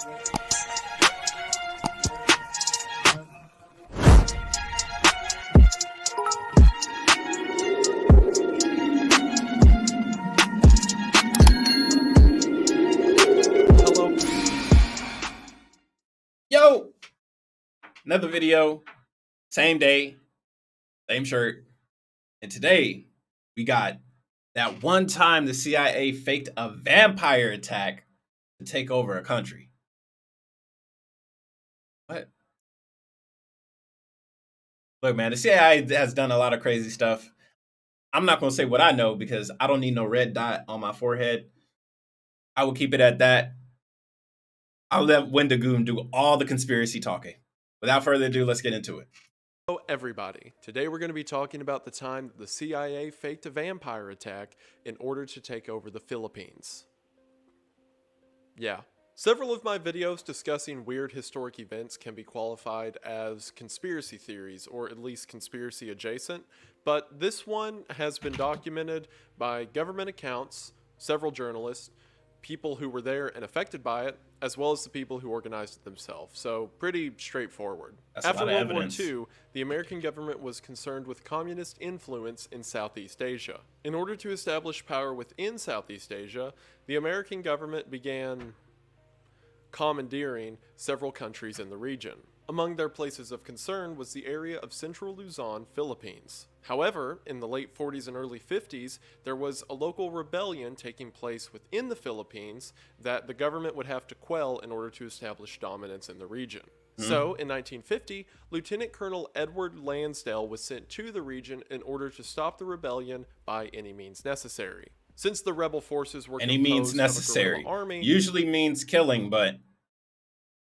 Hello. Yo! Another video. Same day. Same shirt. And today, we got that one time the CIA faked a vampire attack to take over a country. What? Look, man, the CIA has done a lot of crazy stuff. I'm not going to say what I know because I don't need no red dot on my forehead. I will keep it at that. I'll let Wendigoon do all the conspiracy talking. Without further ado, let's get into it. Hello everybody, today we're going to be talking about the time the CIA faked a vampire attack in order to take over the Philippines. Yeah, several of my videos discussing weird historic events can be qualified as conspiracy theories, or at least conspiracy adjacent, but this one has been documented by government accounts, several journalists, people who were there and affected by it, as well as the people who organized it themselves. So pretty straightforward. After World War II, the American government was concerned with communist influence in Southeast Asia. In order to establish power within Southeast Asia, the American government began commandeering several countries in the region. Among their places of concern was the area of central Luzon, Philippines. However, in the late 40s and early 50s, there was a local rebellion taking place within the Philippines that the government would have to quell in order to establish dominance in the region. So, in 1950, Lieutenant Colonel Edward Lansdale was sent to the region in order to stop the rebellion by any means necessary. Since the rebel forces were any means necessary, army, usually means killing, but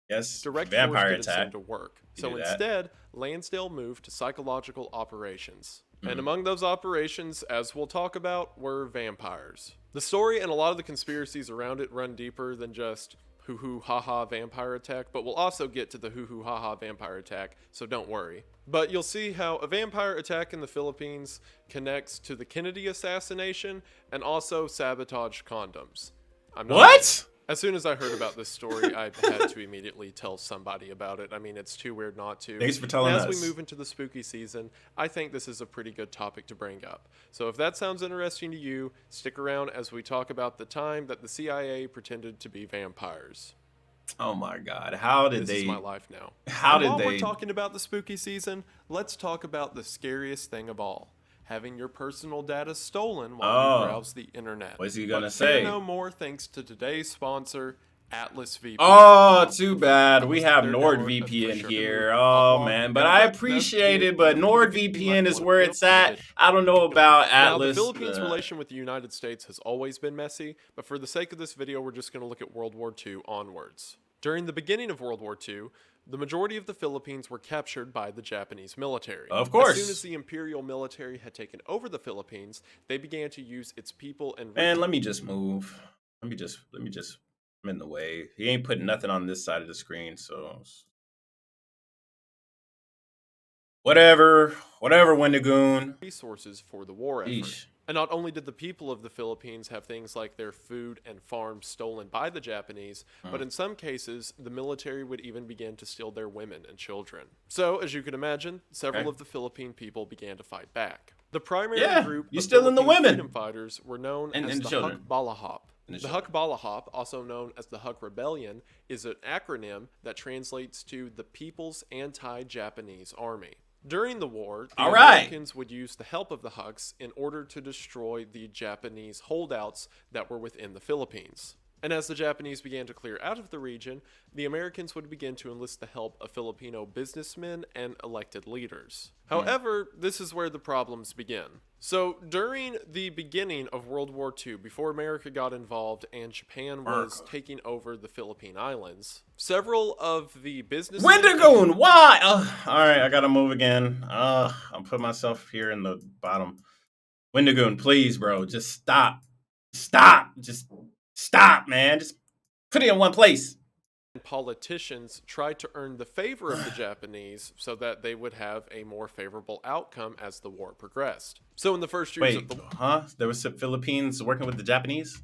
yes, direct vampire force didn't attack seem to work. So instead, Lansdale moved to psychological operations. And among those operations, as we'll talk about, were vampires. The story and a lot of the conspiracies around it run deeper than just hoo-hoo ha-ha vampire attack, but we'll also get to the hoo-hoo ha-ha vampire attack, so don't worry. But you'll see how a vampire attack in the Philippines connects to the Kennedy assassination and also sabotage condoms. What? As soon as I heard about this story, I had to immediately tell somebody about it. I mean, it's too weird not to. Thanks for telling us. As we move into the spooky season, I think this is a pretty good topic to bring up. So if that sounds interesting to you, stick around as we talk about the time that the CIA pretended to be vampires. Oh my God! How did This is my life now. How did while they? We're talking about the spooky season, let's talk about the scariest thing of all: having your personal data stolen while you browse the internet. What's he gonna say? No more thanks to today's sponsor, Atlas VPN. Oh, too bad. We have NordVPN here. Oh man, but I appreciate it. But NordVPN is where it's at. I don't know about Atlas. Now, the Philippines' relation with the United States has always been messy, but for the sake of this video, we're just going to look at World War II onwards. During the beginning of World War II, the majority of the Philippines were captured by the Japanese military. Of course. As soon as the imperial military had taken over the Philippines, they began to use its people and... Man, let me just move. Let me just... I'm in the way. He ain't putting nothing on this side of the screen, so... Whatever, Wendigoon. Resources for the war effort. Eesh. And not only did the people of the Philippines have things like their food and farms stolen by the Japanese, but in some cases, the military would even begin to steal their women and children. So, as you can imagine, several of the Philippine people began to fight back. The primary group of Philippine freedom fighters were known as the Hukbalahap. The Hukbalahap, also known as the Huk Rebellion, is an acronym that translates to the People's Anti-Japanese Army. During the war, the Americans would use the help of the Huks in order to destroy the Japanese holdouts that were within the Philippines. And as the Japanese began to clear out of the region, the Americans would begin to enlist the help of Filipino businessmen and elected leaders. However, this is where the problems begin. So, during the beginning of World War II, before America got involved and Japan was taking over the Philippine Islands, several of the businessmen... Wendigoon, why? Alright, I gotta move again. I'll put myself here in the bottom. Wendigoon, please, bro, just stop. Stop, man. Just put it in one place. Politicians tried to earn the favor of the Japanese so that they would have a more favorable outcome as the war progressed. So in the first years of the there was some Philippines working with the Japanese?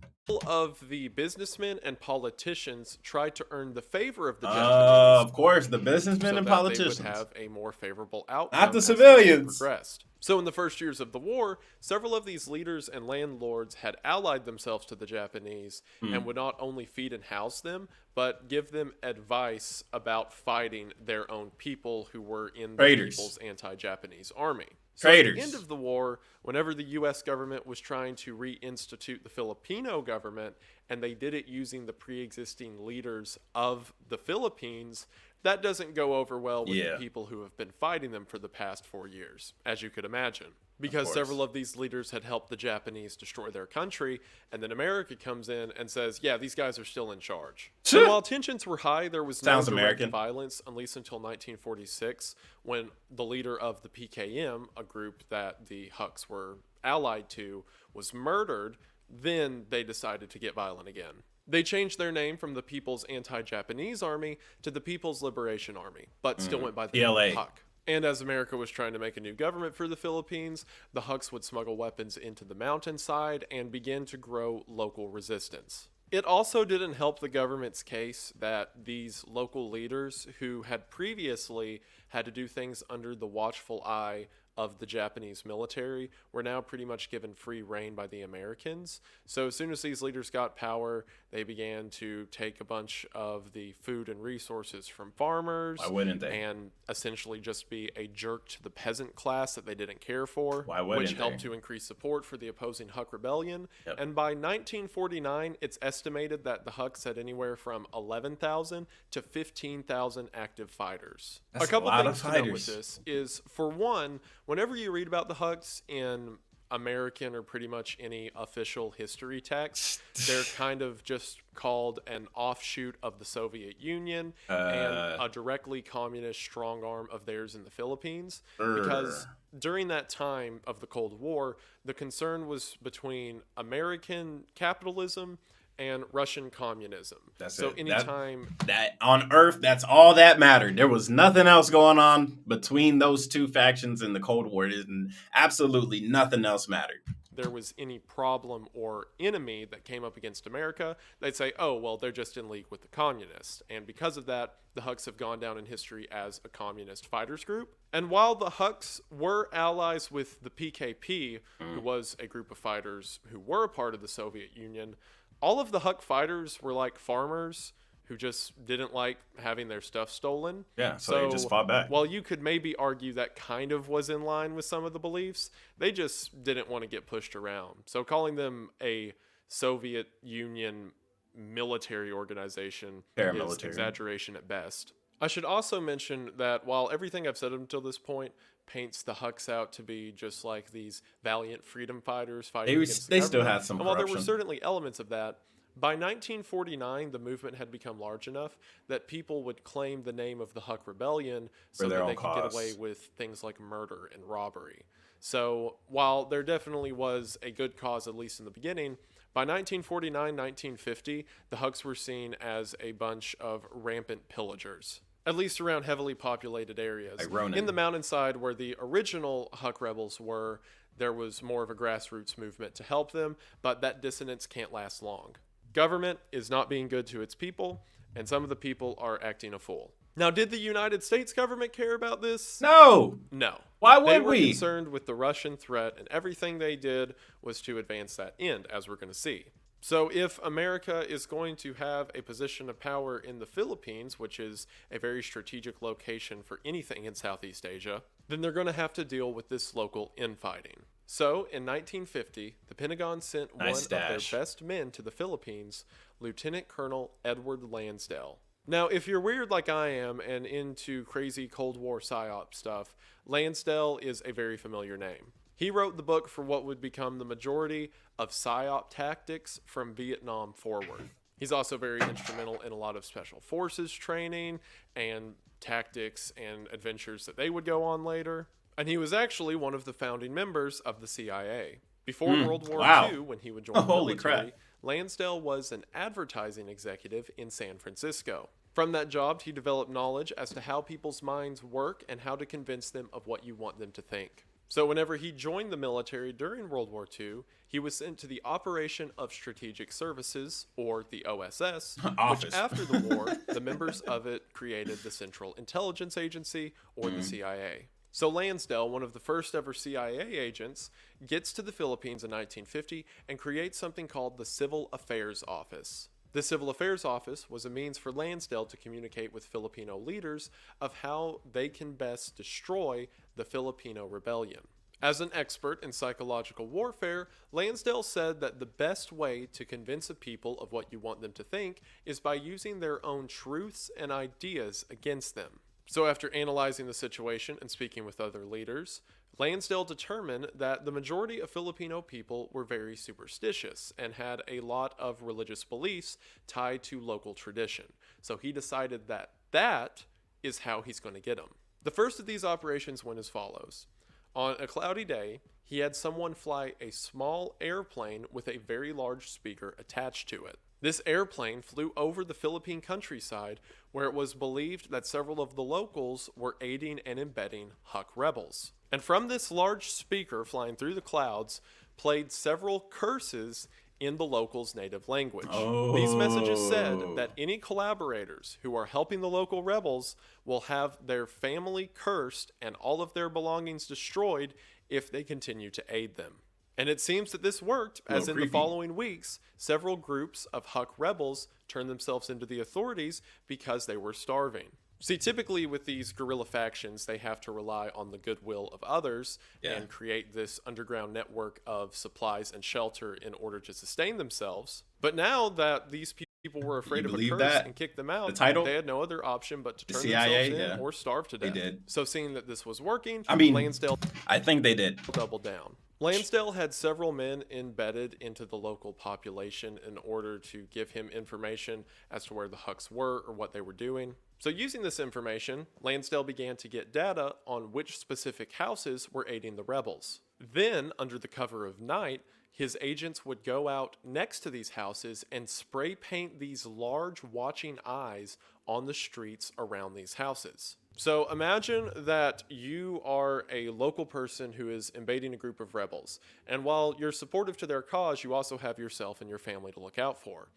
Of the businessmen and politicians tried to earn the favor of the Japanese Of course, the businessmen so and that they would politicians. have a more favorable Not outcome the as the war civilians. progressed. So in the first years of the war, several of these leaders and landlords had allied themselves to the Japanese and would not only feed and house them, but give them advice about fighting their own people who were in the Traitors. people's anti-Japanese army. So Traitors. at the end of the war, whenever the U.S. government was trying to reinstitute the Filipino government, and they did it using the pre-existing leaders of the Philippines, that doesn't go over well with the people who have been fighting them for the past 4 years, as you could imagine. Because several of these leaders had helped the Japanese destroy their country, and then America comes in and says, yeah, these guys are still in charge. So while tensions were high, there was no direct violence, at least until 1946, when the leader of the PKM, a group that the Huks were allied to, was murdered. Then they decided to get violent again. They changed their name from the People's Anti-Japanese Army to the People's Liberation Army, but still went by the name Huk. And as America was trying to make a new government for the Philippines, the Huks would smuggle weapons into the mountainside and begin to grow local resistance. It also didn't help the government's case that these local leaders who had previously had to do things under the watchful eye of the Japanese military were now pretty much given free rein by the Americans. So as soon as these leaders got power, they began to take a bunch of the food and resources from farmers. Why wouldn't they? And essentially just be a jerk to the peasant class that they didn't care for. Why wouldn't which helped to increase support for the opposing Huk rebellion. And by 1949, it's estimated that the Huks had anywhere from 11,000 to 15,000 active fighters. That's a couple a lot things of to fighters. note with this is, for one, whenever you read about the Huks in American or pretty much any official history text, they're kind of just called an offshoot of the Soviet Union and a directly communist strong arm of theirs in the Philippines. Because during that time of the Cold War, the concern was between American capitalism and Russian communism. Anytime that on Earth, that's all that mattered. There was nothing else going on between those two factions in the Cold War. Absolutely nothing else mattered. There was any problem or enemy that came up against America, they'd say, oh, well, they're just in league with the communists. And because of that, the Huks have gone down in history as a communist fighters group. And while the Huks were allies with the PKP, who was a group of fighters who were a part of the Soviet Union, all of the Huk fighters were like farmers who just didn't like having their stuff stolen. Yeah, so they just fought back. While you could maybe argue that kind of was in line with some of the beliefs, they just didn't want to get pushed around. So calling them a Soviet Union military organization is exaggeration at best. I should also mention that while everything I've said until this point paints the Huks out to be just like these valiant freedom fighters fighting against the government, still had some corruption. while there were certainly elements of that, by 1949, the movement had become large enough that people would claim the name of the Huk Rebellion so that they could get away with things like murder and robbery. So while there definitely was a good cause, at least in the beginning, by 1949, 1950, the Huks were seen as a bunch of rampant pillagers, at least around heavily populated areas. Like in the mountainside where the original Huk rebels were, there was more of a grassroots movement to help them, but that dissonance can't last long. Government is not being good to its people, and some of the people are acting a fool. Now, did the United States government care about this? No. Why would we? They were concerned with the Russian threat, and everything they did was to advance that end, as we're going to see. So if America is going to have a position of power in the Philippines, which is a very strategic location for anything in Southeast Asia, then they're going to have to deal with this local infighting. So in 1950, the Pentagon sent one of their best men to the Philippines, Lieutenant Colonel Edward Lansdale. Now, if you're weird like I am and into crazy Cold War psyop stuff, Lansdale is a very familiar name. He wrote the book for what would become the majority of psyop tactics from Vietnam forward. He's also very instrumental in a lot of special forces training and tactics and adventures that they would go on later. And he was actually one of the founding members of the CIA. Before World War II, when he would join the military, Lansdale was an advertising executive in San Francisco. From that job, he developed knowledge as to how people's minds work and how to convince them of what you want them to think. So whenever he joined the military during World War II, he was sent to the Operation of Strategic Services, or the OSS, which Office. after the war, the members of it created the Central Intelligence Agency, or the CIA. So Lansdale, one of the first ever CIA agents, gets to the Philippines in 1950 and creates something called the Civil Affairs Office. The Civil Affairs Office was a means for Lansdale to communicate with Filipino leaders of how they can best destroy the Filipino rebellion. As an expert in psychological warfare, Lansdale said that the best way to convince a people of what you want them to think is by using their own truths and ideas against them. So after analyzing the situation and speaking with other leaders, Lansdale determined that the majority of Filipino people were very superstitious and had a lot of religious beliefs tied to local tradition. So he decided that that is how he's going to get them. The first of these operations went as follows. On a cloudy day, he had someone fly a small airplane with a very large speaker attached to it. This airplane flew over the Philippine countryside, where it was believed that several of the locals were aiding and abetting Huk rebels. And from this large speaker flying through the clouds, played several curses in the locals' native language. Oh. These messages said that any collaborators who are helping the local rebels will have their family cursed and all of their belongings destroyed if they continue to aid them. And it seems that this worked, as in the following weeks, several groups of Huk rebels turned themselves into the authorities because they were starving. See, typically with these guerrilla factions, they have to rely on the goodwill of others and create this underground network of supplies and shelter in order to sustain themselves. But now that these people were afraid of a curse and kicked them out, they had no other option but to turn themselves in or starve to death. They did. So seeing that this was working, Lansdale, I think they did. Doubled down. Lansdale had several men embedded into the local population in order to give him information as to where the Huks were or what they were doing. So using this information, Lansdale began to get data on which specific houses were aiding the rebels. Then, under the cover of night, his agents would go out next to these houses and spray paint these large watching eyes on the streets around these houses. So imagine that you are a local person who is invading a group of rebels, and while you're supportive to their cause, you also have yourself and your family to look out for.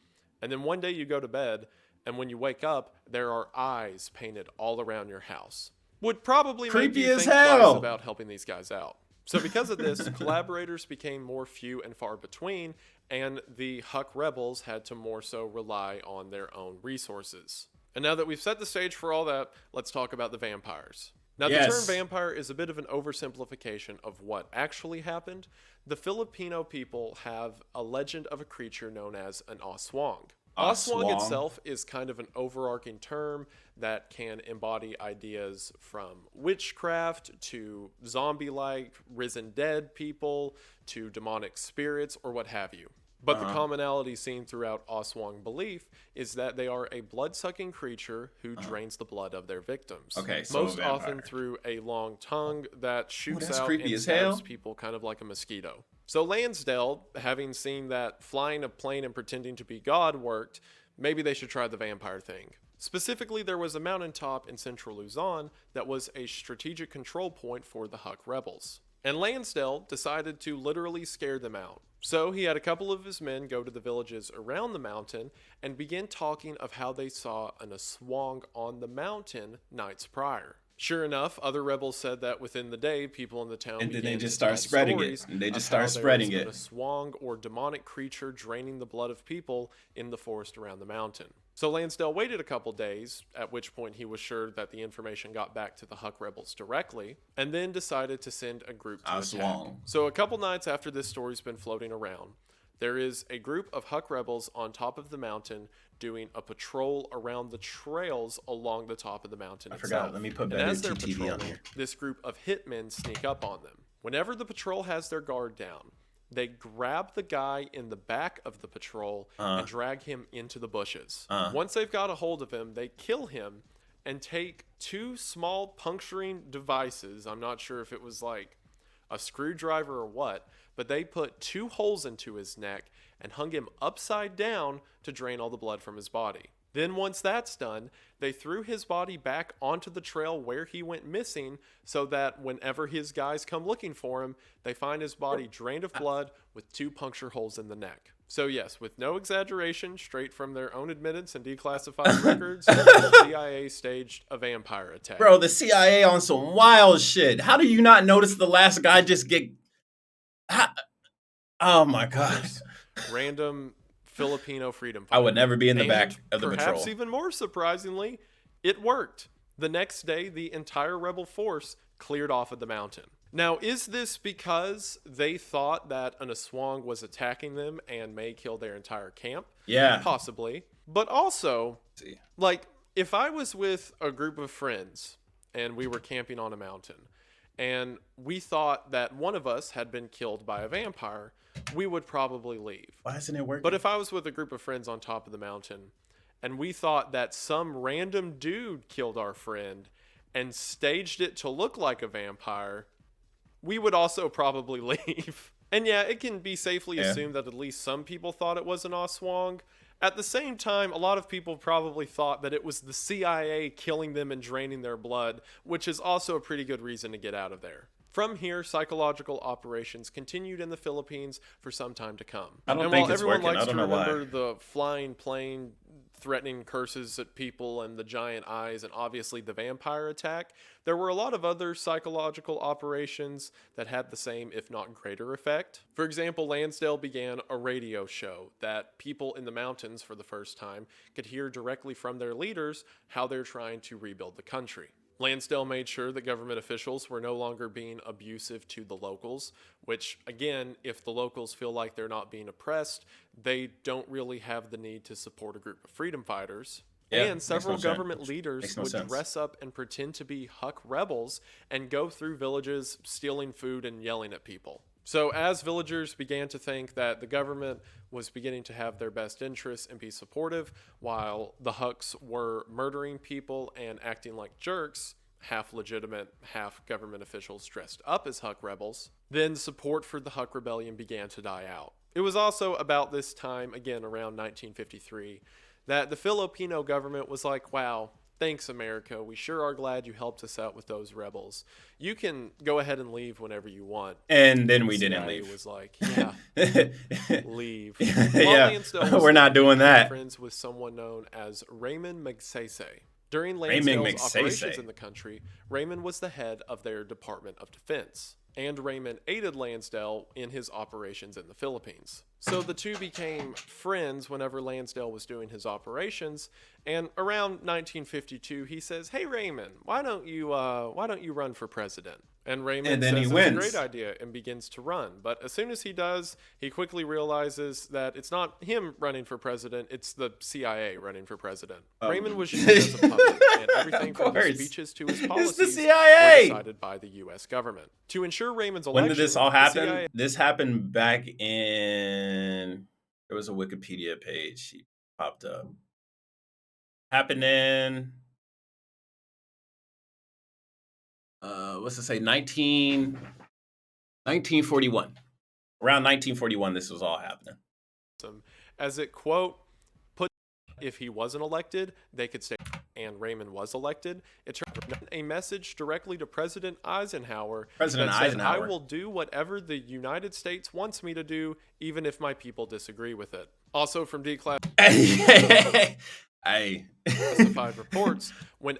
And then one day you go to bed, and when you wake up, there are eyes painted all around your house. Would probably make you think twice about helping these guys out. So because of this, collaborators became more few and far between, and the Huk rebels had to more so rely on their own resources. And now that we've set the stage for all that, let's talk about the vampires. Now, the term vampire is a bit of an oversimplification of what actually happened. The Filipino people have a legend of a creature known as an aswang. Aswang itself is kind of an overarching term that can embody ideas from witchcraft to zombie-like risen dead people to demonic spirits or what have you. But the commonality seen throughout aswang belief is that they are a blood-sucking creature who drains the blood of their victims. Most often through a long tongue that shoots out and stabs people kind of like a mosquito. So Lansdale, having seen that flying a plane and pretending to be God worked, maybe they should try the vampire thing. Specifically, there was a mountaintop in central Luzon that was a strategic control point for the Huk rebels. And Lansdale decided to literally scare them out. So he had a couple of his men go to the villages around the mountain and begin talking of how they saw an aswang on the mountain nights prior. Sure enough, other rebels said that within the day, people in the town and then began they just to start spreading it. And they just start spreading it. An aswang or demonic creature draining the blood of people in the forest around the mountain. So Lansdale waited a couple days, at which point he was sure that the information got back to the Huk rebels directly, and then decided to send a group to attack. So a couple nights after this story's been floating around, there is a group of Huk rebels on top of the mountain doing a patrol around the trails along the top of the mountain itself. Let me put and as they're patrolling, this group of hitmen sneak up on them. Whenever the patrol has their guard down, they grab the guy in the back of the patrol and drag him into the bushes. Once they've got a hold of him, they kill him and take two small puncturing devices. I'm not sure if it was like a screwdriver or what, but they put 2 holes into his neck and hung him upside down to drain all the blood from his body. Then once that's done, they threw his body back onto the trail where he went missing so that whenever his guys come looking for him, they find his body drained of blood with 2 puncture holes in the neck. So yes, with no exaggeration, straight from their own admittance and declassified records, the CIA staged a vampire attack. Bro, the CIA on some wild shit. How do you not notice the last guy just get... Oh my God. Random Filipino freedom fighter. I would never be in the And back of the perhaps patrol. even more surprisingly, it worked. The next day, the entire rebel force cleared off of the mountain. Now, is this because they thought that an Aswang was attacking them and may kill their entire camp? Yeah. Possibly. But also, like, if I was with a group of friends and we were camping on a mountain and we thought that one of us had been killed by a vampire, we would probably leave. Why isn't it working? But if I was with a group of friends on top of the mountain and we thought that some random dude killed our friend and staged it to look like a vampire, we would also probably leave. And yeah, it can be safely assumed that at least some people thought it was an Aswang. At the same time, a lot of people probably thought that it was the CIA killing them and draining their blood, which is also a pretty good reason to get out of there. From here, psychological operations continued in the Philippines for some time to come. I don't and think while it's everyone working. likes I don't to know why. remember the flying plane threatening curses at people and the giant eyes and obviously the vampire attack, there were a lot of other psychological operations that had the same, if not greater, effect. For example, Lansdale began a radio show that people in the mountains for the first time could hear directly from their leaders how they're trying to rebuild the country. Lansdale made sure that government officials were no longer being abusive to the locals, which, again, if the locals feel like they're not being oppressed, they don't really have the need to support a group of freedom fighters. Yeah, and several makes no government sense. leaders Makes no would sense. dress up and pretend to be Huk rebels and go through villages stealing food and yelling at people. So as villagers began to think that the government was beginning to have their best interests and be supportive, while the Huks were murdering people and acting like jerks, half legitimate, half government officials dressed up as Huk rebels, then support for the Huk rebellion began to die out. It was also about this time, again around 1953, that the Filipino government was like, wow, thanks America, we sure are glad you helped us out with those rebels. You can go ahead and leave whenever you want. And then we didn't CIA leave. was like, yeah, leave. Yeah, Lansdale was we're not doing that. friends with someone known as Raymond Magsaysay. During Raymond Lansdale's Magsaysay. operations in the country, Raymond was the head of their Department of Defense, and Raymond aided Lansdale in his operations in the Philippines. So the two became friends whenever Lansdale was doing his operations, and around 1952 he says, "Hey Raymond, why don't you run for president?" And Raymond And then says he that's a wins. great idea and begins to run. But as soon as he does, he quickly realizes that it's not him running for president, it's the CIA running for president. Raymond was used as a puppet, and everything Of from his course. speeches to his It's policies the CIA. were decided by the U.S. government. To ensure Raymond's election, When did this all the happen? CIA This happened back in... There was a Wikipedia page. He popped up. Happened in... what's it say? 1941. Around 1941, this was all happening. as it, quote, put if he wasn't elected, they could stay, and Raymond was elected. It turned out a message directly to President Eisenhower President that said, Eisenhower. I will do whatever the United States wants me to do, even if my people disagree with it. Also from declassified Hey. reports, when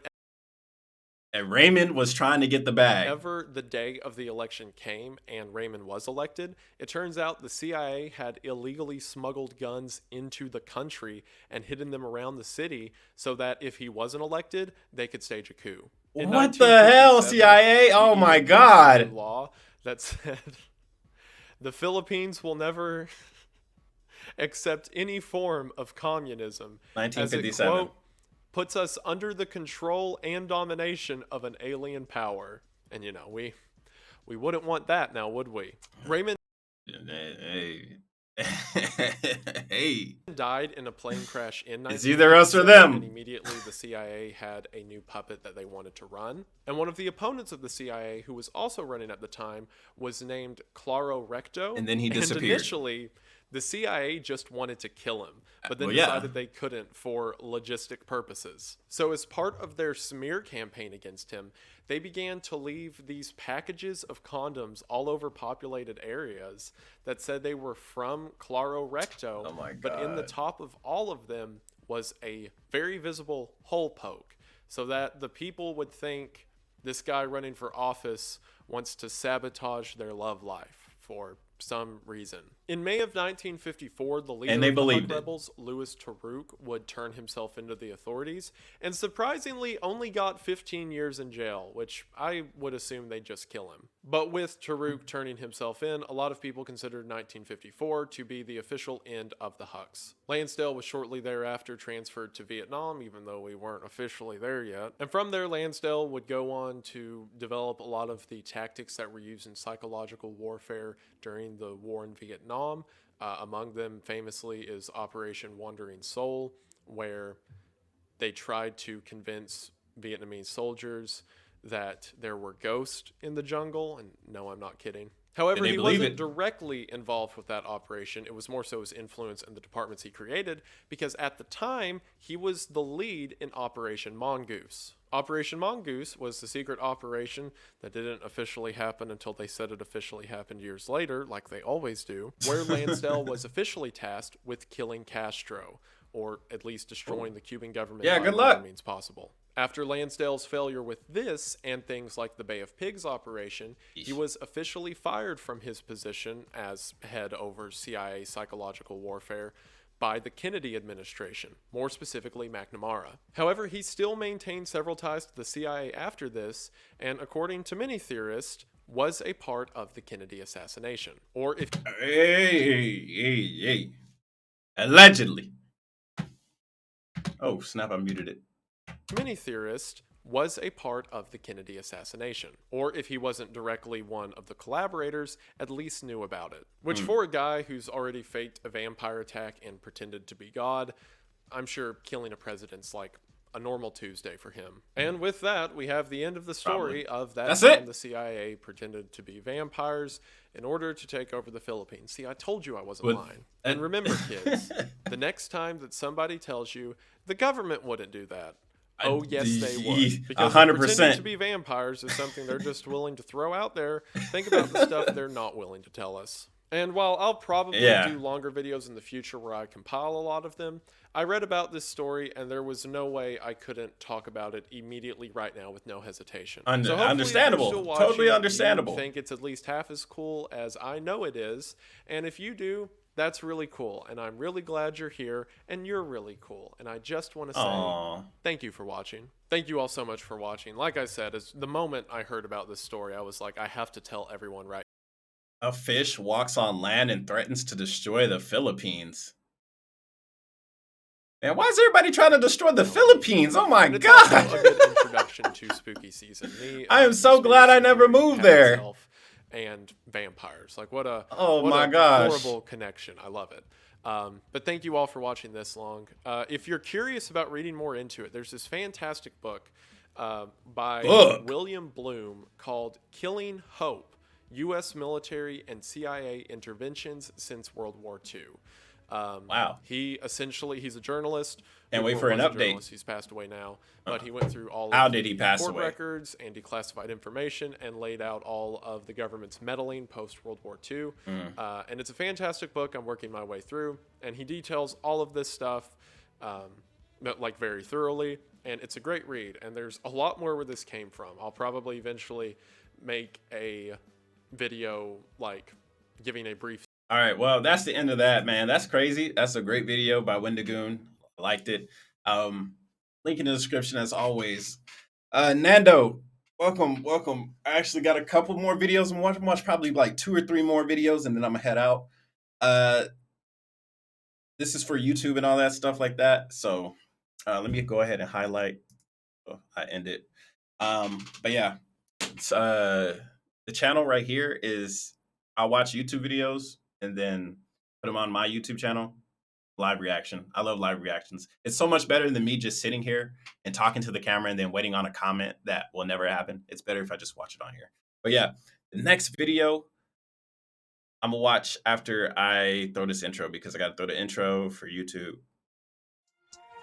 And Raymond was trying to get the bag. whenever the day of the election came and Raymond was elected, it turns out the CIA had illegally smuggled guns into the country and hidden them around the city so that if he wasn't elected, they could stage a coup. In What the hell, 1957, CIA? Oh the my EU God. passed a law that said the Philippines will never accept any form of communism. As it, 1957. quote, puts us under the control and domination of an alien power. And, you know, we wouldn't want that now, would we? Raymond Hey, Hey, died in a plane crash in it's either us or 1957, and them. immediately the CIA had a new puppet that they wanted to run. And one of the opponents of the CIA, who was also running at the time, was named Claro Recto. And then he And disappeared. initially, the CIA just wanted to kill him, but then Well, yeah. decided they couldn't for logistic purposes. So, as part of their smear campaign against him, they began to leave these packages of condoms all over populated areas that said they were from Claro Recto, Oh my but in the God. top of all of them was a very visible hole poke, so that the people would think this guy running for office wants to sabotage their love life for some reason. In May of 1954, the And leader they of the Hug believed it. rebels, Louis Taruk, would turn himself into the authorities, and surprisingly only got 15 years in jail, which I would assume they'd just kill him. But with Taruk turning himself in, a lot of people considered 1954 to be the official end of the Hucks. Lansdale was shortly thereafter transferred to Vietnam, even though we weren't officially there yet. And from there, Lansdale would go on to develop a lot of the tactics that were used in psychological warfare during the war in Vietnam. Among them, famously, is Operation Wandering Soul, where they tried to convince Vietnamese soldiers that there were ghosts in the jungle. And no, I'm not kidding. However, Did they he believe wasn't it? directly involved with that operation. It was more so his influence and the departments he created, because at the time, he was the lead in Operation Mongoose. Operation Mongoose was the secret operation that didn't officially happen until they said it officially happened years later, like they always do, where Lansdale was officially tasked with killing Castro, or at least destroying the Cuban government Yeah, by good whatever luck. means possible. After Lansdale's failure with this and things like the Bay of Pigs operation, he was officially fired from his position as head over CIA psychological warfare by the Kennedy administration, more specifically McNamara. However, he still maintained several ties to the CIA after this, and according to many theorists, was a part of the Kennedy assassination. Or if Hey. Allegedly. Oh, snap, I muted it. many theorists, was a part of the Kennedy assassination, or if he wasn't directly one of the collaborators, at least knew about it. Which, for a guy who's already faked a vampire attack and pretended to be God, I'm sure killing a president's like a normal Tuesday for him. And with that, we have the end of the story of that That's time it. the CIA pretended to be vampires in order to take over the Philippines. See, I told you I wasn't lying. And remember, kids, the next time that somebody tells you the government wouldn't do that, oh, yes, they would. Because if pretending to 100%. be vampires is something they're just willing to throw out there, think about the stuff they're not willing to tell us. And while I'll probably Yeah. do longer videos in the future where I compile a lot of them, I read about this story and there was no way I couldn't talk about it immediately right now with no hesitation. So hopefully Understandable. if you're still watching, Totally understandable. you think it's at least half as cool as I know it is. And if you do, that's really cool. And I'm really glad you're here and you're really cool. And I just want to say Aww. thank you for watching. Thank you all so much for watching. Like I said, as the moment I heard about this story, I was like, I have to tell everyone right. A fish walks on land and threatens to destroy the Philippines. Man, why is everybody trying to destroy the Philippines? Oh my And it's also a good God. introduction to spooky season. Me, I am so glad I never conspiracy moved theory, there. itself, and vampires. Like what a Oh what my a gosh. horrible connection. I love it. But thank you all for watching this long. If you're curious about reading more into it, there's this fantastic book by William Bloom called Killing Hope, U.S. Military and CIA Interventions Since World War II. Wow. He's a journalist. Can't wait for an update. He's passed away now, but he went through all How of did the he pass court away? records and declassified information and laid out all of the government's meddling post World War II. And it's a fantastic book. I'm working my way through, and he details all of this stuff like very thoroughly, and it's a great read. And there's a lot more where this came from. I'll probably eventually make a video like giving a brief. All right, well, that's the end of that, man. That's crazy. That's a great video by Wendigoon. I liked it. Link in the description as always. Nando, welcome. I actually got a couple more videos and watch probably like 2 or 3 more videos, and then I'm gonna head out. This is for YouTube and all that stuff like that. So let me go ahead and highlight. Oh, I end it. But yeah, it's, the channel right here is I watch YouTube videos and then put them on my YouTube channel. Live reaction. I love live reactions. It's so much better than me just sitting here and talking to the camera and then waiting on a comment that will never happen. It's better if I just watch it on here. But yeah, the next video I'm gonna watch after I throw this intro because I gotta throw the intro for YouTube.